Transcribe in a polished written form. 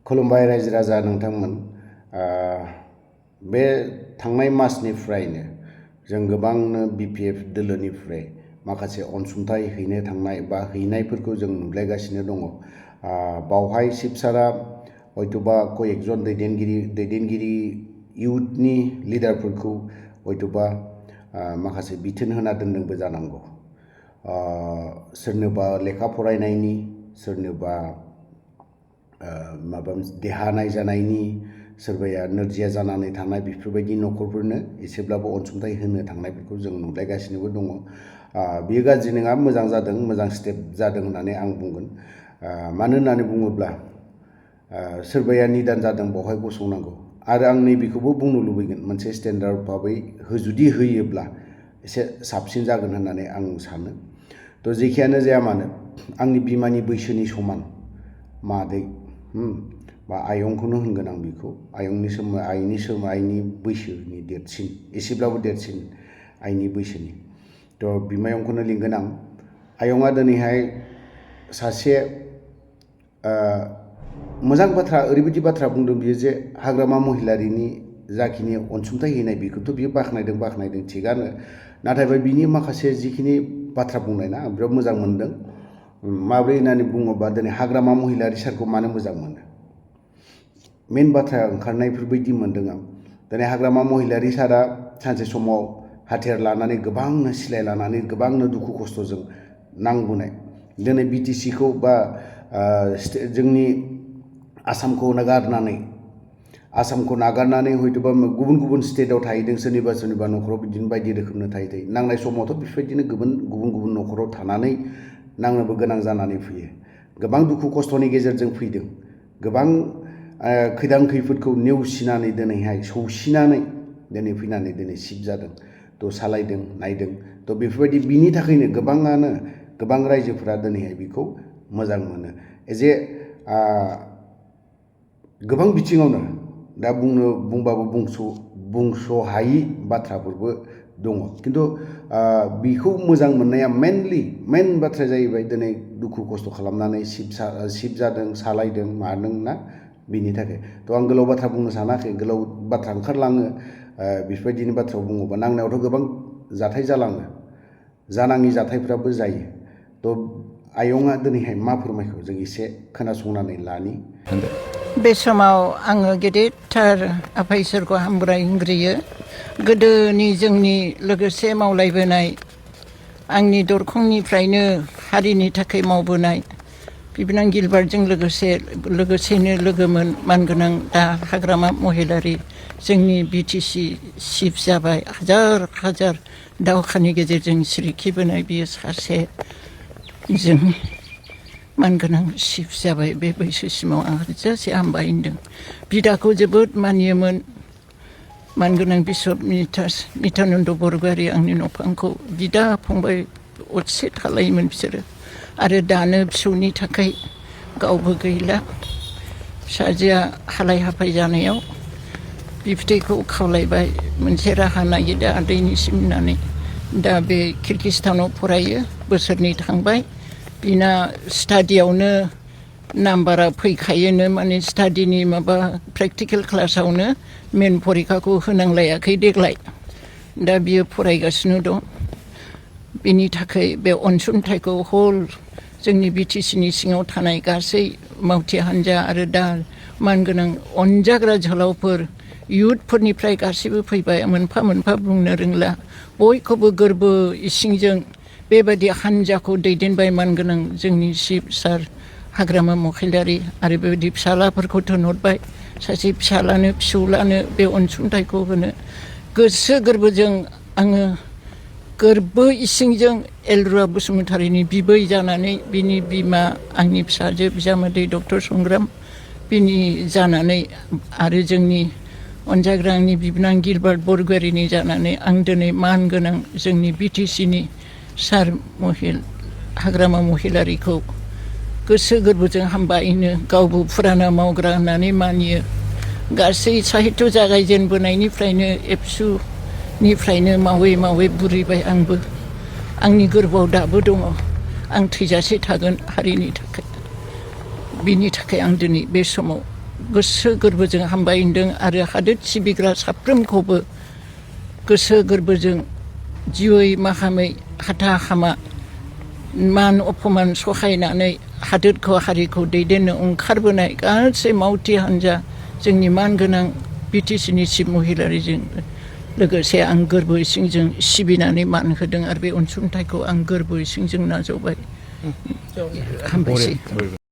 खुलुमबाय रायजो राजा नोंथांमोन बे थांनाय मासनिफ्रायनो जों गोबांनो बिपिएफ दोलोनिफ्राय माखासे अनसुंथाइ हैनो थांनाय बा हैनायफोरखौ जों नुलायगासिनो दङ बावहाय शिबसारा हयतोबा कयेकजन दैदेनगिरि इयुथनि लिडारफोरखौ हयतोबा माखासे बिथोन होना दोनदोंबो जानांगौ सोरनोबा लेखा फरायनायनि सोरनोबा माबा देहा नायजानायनि सोरबाया नोरजिया जानानै थानाय बेफोरबायदि न'खरफोरनो एसेब्लाबो अनसुंथाइ होनो थांनायफोरखौ जों नुलायगासिनोबो दङ बेयो गाज्रि नङा मोजां जादों मोजां स्टेप जादों होननानै आं बुंगोन मानो होननानै बुङोब्ला सोरबाया निदान जादों बेवहाय गसंनांगौ आरो आं नैबेखौबो बुंनो लुबैगोन मोनसे स्टेन्डार्ड भाबै जुदि होयोब्ला एसे साबसिन जागोन होननानै आं सानो थ' जेखियानो जाया मानो आंनि बिमानि बैसोनि समान मादै बा आयंखौनो होनगोन आं बेखौ आइनि बैसोनि देरसिन एसेब्लाबो देरसिन आइनि बैसोनि थ' बिमायंखौनो लिंगोन आं आयंआ दिनैहाय सासे मोजां बाथ्रा ओरैबायदि बाथ्रा बुंदों बियो जे हाग्रामा महिलारिनि जाखिनि अनसुंथाइ होनाय बेखौथ' बियो बाख्नायदों थिगानो नाथायबा बिनि माखासे जिखिनि बाथ्रा बुंनाय ना आं बिराद मोजां मोनदों माब्रै होननानै बुङोबा दिनै हाग्रामा महिलारि सारखौ मानो मोजां मोनो मेन बाथ्रा ओंखारनायफोरबायदि मोनदों आं दिनै हाग्रामा महिलारि सारा सानसे समाव हाथियार लानानै गोबांनो सिलाय लानानै गोबांनो दुखु खस्थ'जों नांबोनाय दिनै बिटिसिखौ बा जोंनि आसामखौ नागारनानै हयतोबा गुबुन स्टेटआव थाहैदों सोरनिबा न'खराव बिदिनो बायदि रोखोमनो थायो नांनाय समावथ' बेफोरबायदिनो गुबुन न'खराव थानानै नांनोबो गोनां जानानै फैयो गोबां दुखु खस्थ'नि गेजेरजों फैदों गोबां खैदां खैफोदखौ नेवसिनानै दिनैहाय सौसिनानै दिनै फैनानै दिनै शिफ्ट जादों थ' सालायदों नायदों थ' बेफोरबायदि बिनि थाखायनो गोबां रायजोफोरा दिनैहाय बेखौ मोजां मोनो एजे गोबां बिथिङावनो दा बुंबाबो बुंस' हायि बाथ्राफोरबो दङ खिन्थु बिखौ मोजां मोननाया मेन बाथ्राया जाहैबाय दिनै दुखु खस्थ' खालामनानै शिफ्ट जादों सालायदों मादों ना बिनि थाखाय थ' आं गोलाव बाथ्रा बुंनो सानाखै गोलाव बाथ्रा ओंखारलाङो बेफोरबायदिनि बाथ्राखौ बुङोबा नांनायावथ' गोबां जाथाय जालाङो जानाङि जाथायफ्राबो जायो थ' आयंआ दिनैहाय मा फोरमायखौ जों एसे खोनासंनानै लानि बे समाव आङो गेदेरथार आफा इसोरखौ हामग्रायग्रोयो गोदोनि जोंनि लोगोसे मावलायबोनाय आंनि दरखंनिफ्रायनो हारिनि थाखाय मावबोनाय बिबोनां गिलबार्टजों लोगोसेनो लोगोमोन मानगोनां दा हाग्रामा महिलारि जोंनि बिटिसि चिफ जाबाय हाजार दावहानि गेजेरजों सिरिखिबोनाय बियो सासे जोंनि मानगोनां चिफ जाबाय बे बैसोसिमाव आं हाजासे हामबाय होनदों बिदाखौ जोबोद मानियोमोन मानगोनां बिशप नित्यानन्द बरगयारी आंनि न'फांखौ बिदा फंबाय असे थालायोमोन बिसोरो आरो दानो फिसौनि थाखाय गावबो गैला फिसाजोआ हालाय हाफाय जानायाव बिबथैखौ खावलायबाय मोनसे राहा नागिरदो आदैनिसिम होननानै दा बे किर्गिस्तानाव फरायो बोसोरनै थांबाय बिना स्टाडियावनो नाम्बारा फैखायोनो माने स्टाडिनि माबा प्रेक्टिकेल क्लासावनो मेन परिखाखौ होनांलायाखै देग्लाय दा बियो फरायगासिनो दं बेनि थाखाय बे अनसुंथाइखौ हल जोंनि बिटिसिनि सिङाव थानाय गासै मावथि हान्जा आरो दा मानगोनां अनजाग्रा जोहोलावफोर इयुथफोरनिफ्राय गासैबो फैबाय मोनफा बुंनो रोंला बयखौबो गोरबो इसिंजों बेबायदि हान्जाखौ दैदेनबाय मानगोनां जोंनि चिफ सार हाग्रामा महिलारि आरो बेबायदि फिसालाफोरखौ थिनहरबाय सासे फिसौलानो बे अनसुंथाइखौ होनो गोसो गोरबोजों आङो गोरबो इसिंजों एलरुवा बसुमतारीनि बिबै जानानै बिनि बिमा आंनि फिसाजो बिजामादै डक्टर संग्राम बिनि जानानै आरो जोंनि अनजाग्रा आंनि बिबोनां गिलबार्ट बरगयारीनि जानानै आं दिनै मान गोनां जोंनि बिटिसिनि सार हाग्रामा महिलारिखौ गोसो गोरबोजों हामबायनो गावबो फुराना मावग्रा होननानै मानियो गासै साहित्य जागायजेनबोनायनिफ्रायनो एबसुनिफ्रायनो मावै बुरिबाय आंबो आंनि गोरबोआव दाबो दङ आं थैजासे थागोन हारिनि थाखाय बिनि थाखाय आं दिनै बे समाव गोसो गोरबोजों हामबाय होनदों आरो हादोर सिबिग्रा साफ्रोमखौबो गोसो गोरबोजों जिउयै माहामै हाथा हामा मान अपमान सहायनानै हादोरखौ हारिखौ दैदेननो ओंखारबोनाय गासै मावथि हान्जा जोंनि मानगोनां बिटिसिनि चिफ महिलारिजों लोगोसे आं गोरबो इसिंजों सिबिनानै मान होदों आरो बे अनसुंथाइखौ आं गोरबो इसिंजों नाजावबाय हामबायसै।